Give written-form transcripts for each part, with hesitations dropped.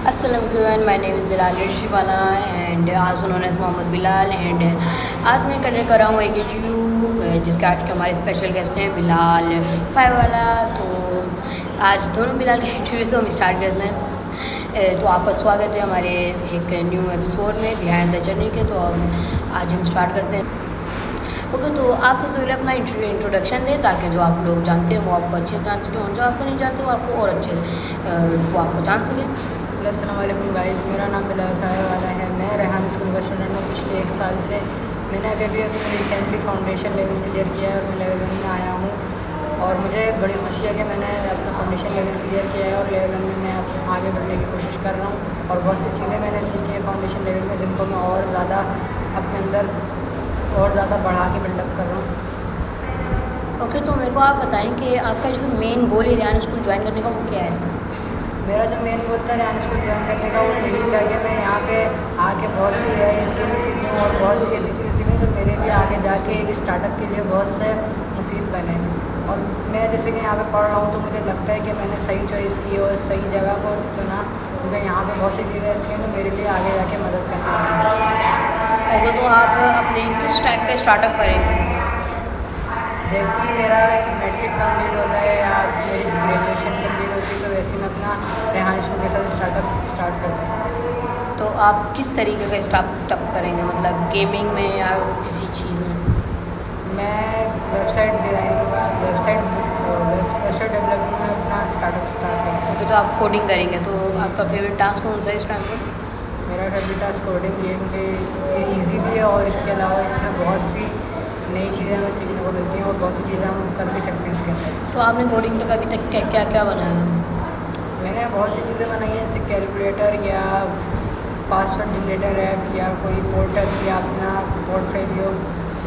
Assalamu alaikum, my name is Bilal Rishiwala and also known as Mohammad Bilal and आज मैं करने कर रहा हूँ एक इंटरव्यू जिसके आज के हमारे स्पेशल गेस्ट हैं बिलाल फाइव वाला। तो आज दोनों बिलाल का इंटरव्यू तो हम स्टार्ट करते हैं। तो आपका स्वागत है हमारे एक न्यू एपिसोड में बिहाइंड द जर्नी के। तो आज हम स्टार्ट करते हैं। ओके, तो आप सबसे पहले अपना इंट्रोडक्शन दें ताकि जो आप लोग जानते हैं वो आपको अच्छे से जान सकें और जो आपको नहीं जानते वो आपको और अच्छे वो आपको जान सकें। अस्सलाम वालेकुम गाइस, मेरा नाम बिलाल फायर वाला है। मैं रेहान स्कूल का स्टूडेंट हूँ। पिछले 1 साल से मैंने अभी रिसेंटली फाउंडेशन लेवल क्लियर किया है और मैं लेवल 1 में आया हूँ और मुझे बड़ी खुशी है कि मैंने अपना फाउंडेशन लेवल क्लियर किया है और लेवल 1 में मैं आगे बढ़ने की कोशिश कर रहा हूँ और बहुत सी चीज़ें मैंने सीखी हैं फाउंडेशन लेवल में जिनको मैं और ज़्यादा अपने अंदर और ज़्यादा बढ़ा के बिल्डअप कर रहा हूँ। ओके, तो मेरे को आप बताएं कि आपका जो मेन गोल है रेहान स्कूल ज्वाइन करने का वो क्या है? मेरा जो मेन गोल था रेहान स्कूल ज्वाइन करने का वो यही था कि मैं यहाँ पे आके बहुत सी AI स्किल सीखूँ और बहुत सी ऐसी चीज़ें सीखूँ जो मेरे लिए आगे जाके एक स्टार्टअप के लिए बहुत से मुफीद बने। और मैं जैसे कि यहाँ पे पढ़ रहा हूँ तो मुझे लगता है कि मैंने सही चॉइस की और सही जगह को चुना क्योंकि यहाँ पे बहुत सी चीज़ें ऐसी हैं जो मेरे लिए आगे जाके मदद करने वाली हैं। ओके, तो आप अपने किस टाइप का स्टार्टअप करेंगे? जैसे ही मेरा मैट्रिक कंप्लीट होता है या मेरी ग्रेजुएशन कंप्लीट होती है तो वैसे ही मैं अपना रेहान स्कूल के साथ स्टार्टअप स्टार्ट करता हूँ। तो आप किस तरीके का स्टार्टअप करेंगे, मतलब गेमिंग में या किसी चीज़ में? मैं वेबसाइट डिज़ाइन वेबसाइट डेवलपमेंट में अपना स्टार्टअप स्टार्ट करता हूँ। ओके, तो आप कोडिंग करेंगे। तो आपका फेवरेट टास्क कौन सा है इस टाइम पर? मेरा फेवरेट टास्क कोडिंग ये क्योंकि ये ईजी भी है और इसके अलावा इसमें बहुत सी नई चीज़ें हमें सीखने को मिलती हैं और बहुत सी चीज़ें हम कर भी सकते हैं इसके अंदर। तो आपने कोडिंग में अभी तक क्या क्या बनाया है? मैंने बहुत सी चीज़ें बनाई हैं जैसे कैलकुलेटर या पासवर्ड जनरेटर ऐप या कोई पोर्टल या अपना पोर्टफोलियो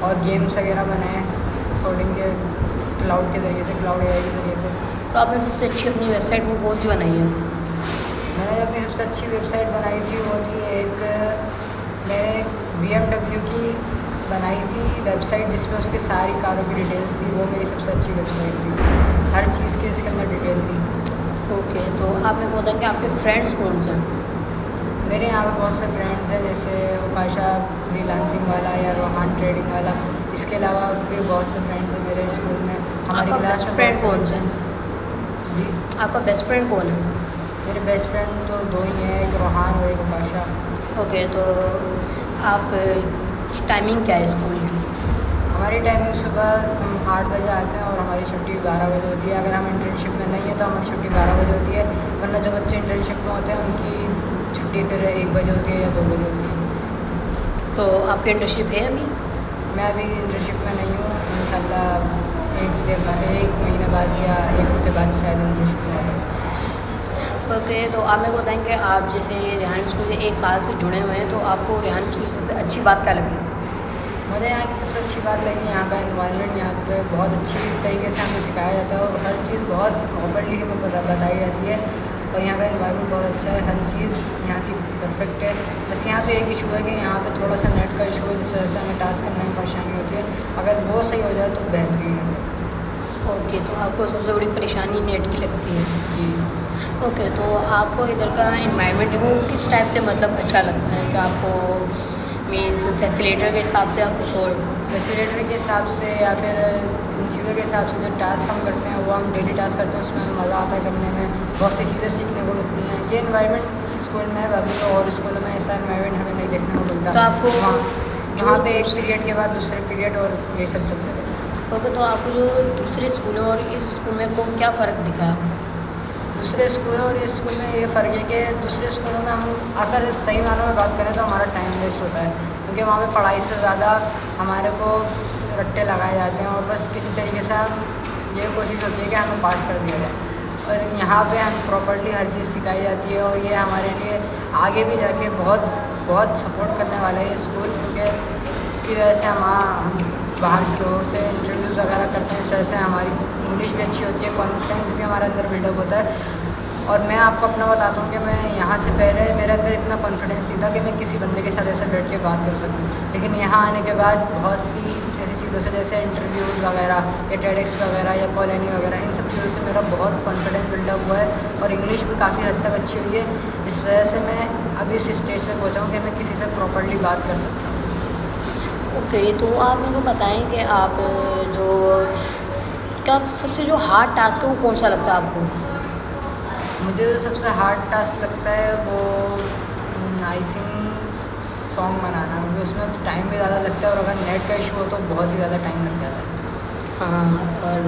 और गेम्स वगैरह बनाए कोडिंग के क्लाउड के ज़रिए से, क्लाउड AI के ज़रिए से। तो आपने सबसे अच्छी अपनी वेबसाइट वो कौन सी बनाई है? मैंने अपनी सबसे अच्छी वेबसाइट बनाई थी वो थी एक मैंने BMW की बनाई थी वेबसाइट जिसमें उसकी सारी कारों की डिटेल्स थी। वो मेरी सबसे अच्छी वेबसाइट थी, हर चीज़ की इसके अंदर डिटेल थी। ओके, तो आप मेरे को बताएं कि आपके फ्रेंड्स कौन से हैं? मेरे यहाँ पे बहुत से फ्रेंड्स हैं जैसे उकाशा फ्रीलांसिंग वाला या रोहान ट्रेडिंग वाला। इसके अलावा भी बहुत से फ्रेंड्स हैं मेरे स्कूल में। हमारी आपका क्लास बेस्ट में फ्रेंड कौन सा है? जी, आपका बेस्ट फ्रेंड कौन है? मेरे बेस्ट फ्रेंड तो 2 ही हैं, एक रोहान और एक उकाशा। ओके, तो आप टाइमिंग क्या है स्कूल की? हमारी टाइमिंग सुबह हम 8 बजे आते हैं और हमारी छुट्टी 12 बजे होती है। अगर हम इंटर्नशिप में नहीं है तो हमारी छुट्टी 12 बजे होती है, वरना जो बच्चे इंटर्नशिप में होते हैं उनकी छुट्टी फिर 1 बजे होती है या 2 बजे होती है। तो आपकी इंटर्नशिप है अभी? मैं अभी इंटर्नशिप में नहीं हूँ, इंशाल्लाह 1 महीने बाद या 1 हफ्ते बाद शायद इंटर्नशिप में आऊँ। ओके, तो आप मेरे को बताएं कि आप जैसे रेहान स्कूल से 1 साल से जुड़े हुए हैं, तो आपको रेहान स्कूल की सबसे अच्छी बात क्या लगी? मुझे यहाँ की सबसे अच्छी बात लगी यहाँ का एनवायरनमेंट। यहाँ पे बहुत अच्छी तरीके से हमें सिखाया जाता है और हर चीज़ बहुत प्रॉपर्ली हमें बताई जाती है और यहाँ का एनवायरनमेंट बहुत अच्छा है। हर चीज़ यहाँ की परफेक्ट है। बस यहाँ पे एक इशू है कि यहाँ पे थोड़ा सा नेट का इशू है जिस वजह से हमें टास्क करने में परेशानी होती है। अगर वो सही हो जाए तो बेहतरीन है। ओके, तो आपको सबसे बड़ी परेशानी नेट की लगती है? जी। ओके, तो आपको इधर का इन्वायरमेंट वो किस टाइप से मतलब अच्छा लगता है कि आपको मीन्स फैसिलिटर के हिसाब से आप कुछ और? फैसिलिटर के हिसाब से या फिर इन चीज़ों के हिसाब से जो टास्क हम करते हैं वो हम डेली टास्क करते हैं उसमें हमें मज़ा आता है करने में, बहुत सी चीज़ें सीखने को मिलती हैं। ये इन्वायरमेंट इस स्कूल में है, बाकी तो और स्कूलों में ऐसा इन्वायरमेंट हमें नहीं देखने को मिलता। तो आपको वहाँ पे एक पीरियड के बाद दूसरे पीरियड और ये सब चलते रहता है। ओके, तो आपको जो दूसरे स्कूलों और इस स्कूल में को क्या फ़र्क दिखा? दूसरे स्कूलों और इस स्कूल में ये फ़र्क है कि दूसरे स्कूलों में हम अगर सही मानों में बात करें तो हमारा टाइम वेस्ट होता है क्योंकि वहाँ पे पढ़ाई से ज़्यादा हमारे को रट्टे लगाए जाते हैं और बस किसी तरीके से हम ये कोशिश होती है कि हमें पास कर दिया जाए। और यहाँ पे हम प्रॉपर्ली हर चीज़ सिखाई जाती है और ये हमारे लिए आगे भी जाके बहुत बहुत सपोर्ट करने वाला है ये स्कूल क्योंकि इसकी वजह से हम बाहर से लोगों से इंटरव्यूज़ वगैरह करते हैं। इस वजह से हमारी इंग्लिश भी अच्छी होती है, कॉन्फिडेंस भी हमारे अंदर बिल्डअप होता है। और मैं आपको अपना बताता हूँ कि मैं यहाँ से पहले मेरे अंदर इतना कॉन्फिडेंस नहीं था कि मैं किसी बंदे के साथ ऐसे बैठ के बात कर सकूँ, लेकिन यहाँ आने के बाद बहुत सी ऐसी चीज़ों से, जैसे इंटरव्यूज़ वगैरह या टेडेक्स वगैरह या कॉलोनी वगैरह, इन सब चीज़ों से मेरा बहुत कॉन्फिडेंस बिल्डअप हुआ है और इंग्लिश भी काफ़ी हद तक अच्छी हुई है। इस वजह से मैं अभी इस स्टेज पे पहुँचा हूँ कि मैं किसी से प्रॉपर्ली बात कर सकता हूँ। ओके, तो आप मेरे को बताएं कि आप जो क्या सबसे जो हार्ड टास्क है वो कौन सा लगता है आपको? मुझे जो सबसे हार्ड टास्क लगता है वो आई थिंक सॉन्ग बनाना, क्योंकि उसमें टाइम भी ज़्यादा लगता है और अगर नेट का इशू हो तो बहुत ही ज़्यादा टाइम लग जाता है। हाँ, और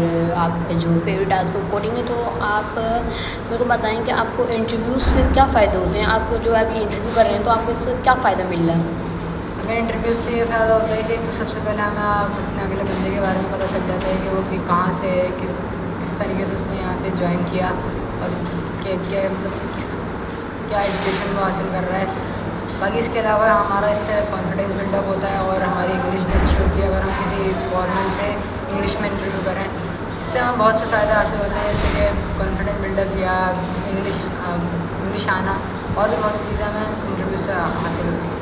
आपका जो फेवरेट टास्क है कोडिंग है, तो आप मेरे को बताएं कि आपको इंटरव्यूज़ से क्या फ़ायदे होते हैं? आपको जो अभी इंटरव्यू कर रहे हैं तो आपको इससे क्या फ़ायदा मिल रहा है? हमें इंटरव्यू से ये फ़ायदा होता है कि तो सबसे पहले हमें अपने अगले बंदे के बारे में पता चल जाता है कि वो कि कहाँ से है, कि किस तरीके से उसने यहाँ पे ज्वाइन किया और क्या मतलब क्या एजुकेशन वो हासिल कर रहा है। बाकी इसके अलावा हमारा इससे कॉन्फिडेंस बिल्डअप होता है और हमारी इंग्लिश भी अच्छी होती है अगर हम किसी फॉर्मल से इंग्लिश में इंटरव्यू करें। इससे हमें बहुत से फ़ायदे हासिल होते हैं, जैसे कि कॉन्फिडेंस बिल्डअप या इंग्लिश आना और भी बहुत सी चीज़ें हमें इंटरव्यू से हासिल होती हैं।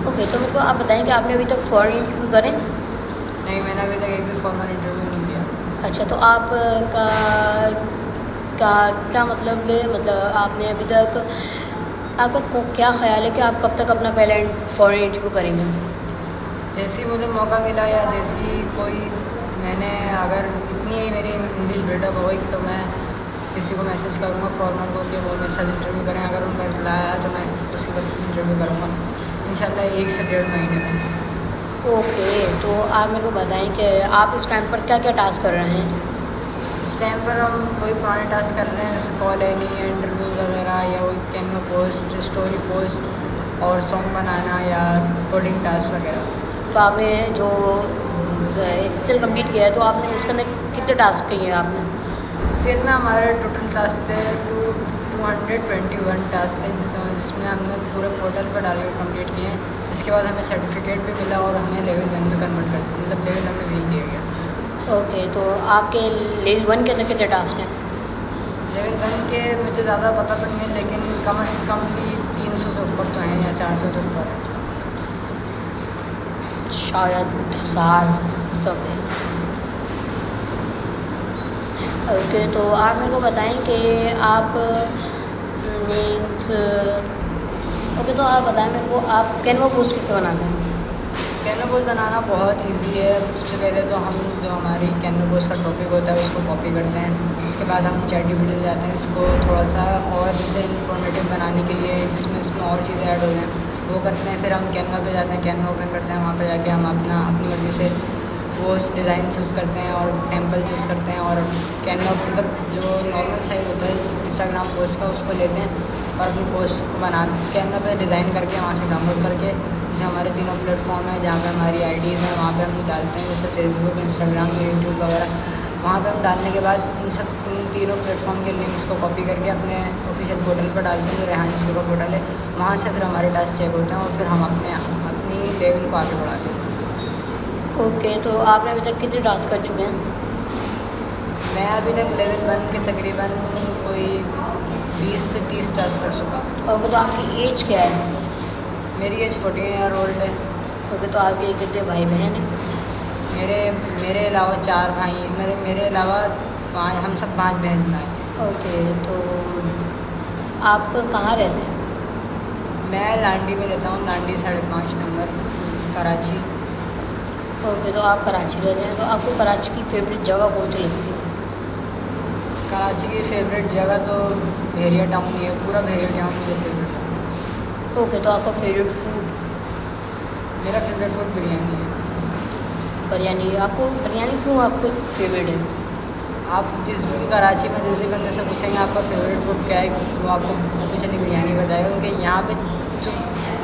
ओके, तो मेरे को आप बताएं कि आपने अभी तक फॉरेन इंटरव्यू करें? नहीं, मैंने अभी तक एक भी फॉर्मल इंटरव्यू नहीं दिया। अच्छा, तो आप का क्या क्या मतलब आपने अभी तक आपका क्या ख्याल है कि आप कब तक अपना पहला फॉरेन इंटरव्यू करेंगे? जैसे ही मुझे मौका मिला या जैसी कोई मैंने अगर इतनी ही मेरी इंग्लिश बिल्डअप हो गई तो मैं किसी को मैसेज करूँगा फॉर्मल को कि वो मेरे साथ इंटरव्यू करें। अगर उनका रिप्लाई आया तो मैं उसी वक्त इंटरव्यू करूँगा, इंशाल्लाह 1 से 1.5 महीने में। ओके, तो आप मेरे को बताएं कि आप इस टाइम पर क्या क्या टास्क कर रहे हैं? इस टाइम पर हम वही पुराने टास्क कर रहे हैं, जैसे कॉल एनी इंटरव्यू वगैरह या वही कैनवा पोस्ट, स्टोरी पोस्ट और सॉन्ग बनाना या कोडिंग टास्क वगैरह। तो आपने जो SSL कंप्लीट किया है तो आपने उसके अंदर कितने टास्क किए हैं आपने? सेल में हमारे टोटल टास्क थे 221 टास्क थे, जिसमें हमने पूरे पोर्टल पर डाल के कम्प्लीट किए हैं। इसके बाद हमें सर्टिफिकेट भी मिला और हमें लेवल 1 में कन्वर्ट कर मतलब लेवल 1 में भेज दिया गया। ओके, तो आपके लेवल 1 के अंदर कितने टास्क हैं? लेवल 1 के मुझे ज़्यादा पता तो नहीं है, लेकिन कम से कम भी 300 से ऊपर तो हैं या 400 से ऊपर है। शायद 1000 तक है। ओके, तो आप मेरे को बताएं कि आप मीन्स ओके, तो आप बताएं मेरे को आप कैनवा पोस्ट कैसे बनाते हैं? कैनवा पोस्ट बनाना बहुत इजी है। सबसे पहले तो हम जो हमारी कैनवा पोस्ट का टॉपिक होता है उसको कॉपी करते हैं। उसके बाद हम ChatGPT में जाते हैं, इसको थोड़ा सा और इसे इन्फॉर्मेटिव बनाने के लिए इसमें और चीज़ें ऐड हो जाएँ वो करते हैं। फिर हम कैनवा पे जाते हैं, कैनवा ओपन करते हैं, वहाँ पे जाके हम अपनी मर्ज़ी से वो डिज़ाइन चूज़ करते हैं और टेम्पल चूज़ करते हैं और कैनवा मतलब जो नॉर्मल साइज़ होता है इंस्टाग्राम पोस्ट का उसको लेते हैं और अपनी पोस्ट को बना कैनवा पे डिज़ाइन करके वहाँ से डाउनलोड करके जो हमारे तीनों प्लेटफॉर्म है जहाँ पे हमारी आईडीज़ हैं वहाँ पे हम डालते हैं, जैसे फेसबुक, इंस्टाग्राम, यूट्यूब वगैरह। वहाँ पे हम डालने के बाद इन तीनों प्लेटफॉर्म के लिंक्स को कॉपी करके अपने ऑफिशियल पोर्टल पर डालते हैं, जो रेहान स्कूल का पोर्टल है। वहाँ से फिर हमारे टास्क चेक होते हैं और फिर हम अपनी लेवल को आगे बढ़ाते हैं। ओके, तो आपने अभी तक कितने टास्क कर चुके हैं? मैं अभी तक लेवल 1 के तकरीबन कोई 20 से 30 टास्क कर चुका हूँ। ओके, तो आपकी एज क्या है? मेरी एज 14 ईयर ओल्ड है। ओके, तो आपके कितने भाई बहन हैं? मेरे अलावा 4 भाई, मेरे अलावा हम सब 5 बहन भाई। ओके, तो आप कहाँ रहते हैं? मैं लांडी में रहता हूँ, लांडी 5.5 नंबर, कराची। ओके, तो आप कराची रहते हैं, तो आपको कराची की फेवरेट जगह कौन सी लगती है? कराची की फेवरेट जगह तो भेरिया टाउन ही है, पूरा भेरिया टाउन मुझे फेवरेट है। ओके, तो आपका फेवरेट फूड? मेरा फेवरेट फूड बिरयानी है। बिरयानी? आपको बिरयानी क्यों आपको फेवरेट है? आप कराची में जिस भी बंदे से पूछेंगे आपका फेवरेट फूड क्या है, वो आपको ऑफिशियली बिरयानी बताएगा, क्योंकि यहाँ पे जो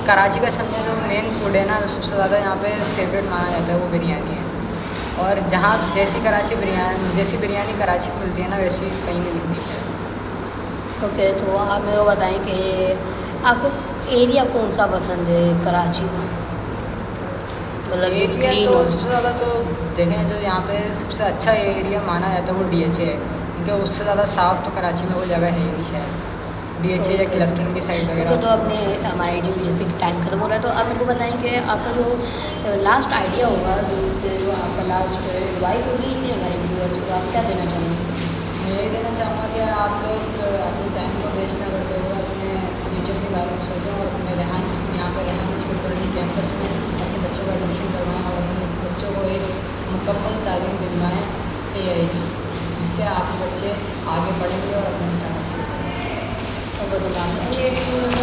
कराची का समझे जो मेन फूड है ना, सबसे ज़्यादा यहाँ पे फेवरेट माना जाता है वो बिरयानी है। और जहाँ जैसी बिरयानी कराची में मिलती है ना, वैसी कहीं नहीं मिलती है। ओके, तो आप मेरे को बताएं कि आपको एरिया कौन सा पसंद है कराची में? मतलब जो एरिया ग्रीन तो हो। सबसे ज़्यादा तो जगह जो यहाँ पे सबसे अच्छा एरिया माना जाता है वो DHA है, क्योंकि उससे ज़्यादा साफ़ तो कराची में वो जगह है ही नहीं शायद। DHA या कलेक्टर की साइट तो वगैरह। अपने हमारे आइडिया जैसे कि टाइम खत्म हो रहा है, तो आप मेरे को बताएं कि आपका जो लास्ट आइडिया होगा, जो आपका लास्ट एडवाइस होगी हमारे व्यूअर्स को, आप क्या देना चाहेंगे? मैं ये देना चाहूँगा कि आप लोग अपने टाइम को वेस्ट ना करते हुए अपने फ्यूचर के बारे में सोचें और अपने रेहान यहाँ पर रेहान स्कूल कॉलोनी कैंपस में अपने बच्चों का एडमिशन करवाएं और अपने बच्चों को एक मुकम्मल तालीम दिलवाएँ AI की, जिससे आपके बच्चे आगे बढ़ेंगे और अपना स्टार्टअप करेंगे। तो